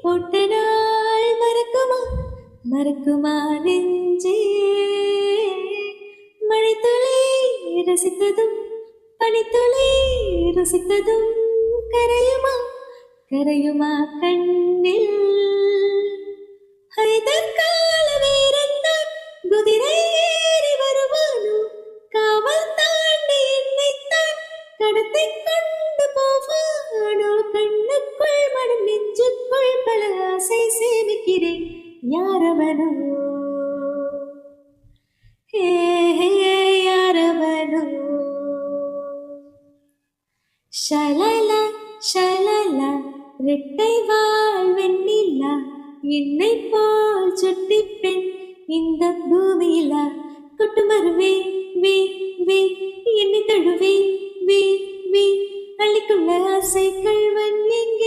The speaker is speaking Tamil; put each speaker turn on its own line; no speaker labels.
போட்ட நாள் மறக்குமா மறக்குமா நெஞ்சே மழைத்துளி ரசித்ததும் பனித்துளி ருசித்ததும் கரையுமா கரையுமா கண்ணில் ஹைதற்கால வீரன்தான் குதிரை ஏறி வருவானோ காவல் தாண்டி என்னைத்தான் கடத்தி கொண்டு போவானோ கண்ணுக்குள் மனம் நெஞ்சுக்குள் பல ஆசை சேமிக்கிறேன் யாரவனோ ஹே ஹே யாரவனோ ஷலலா ஷலலா ரெட்டை வாழ் வெண்ணிலா என்னை போல் சுட்டி பெண் இந்த பூமியிலா கொட்டு மருவே வே வே என்னை தழுவே வே வே அள்ளிக்கொள்ள ஆசை கள்வன் எங்கே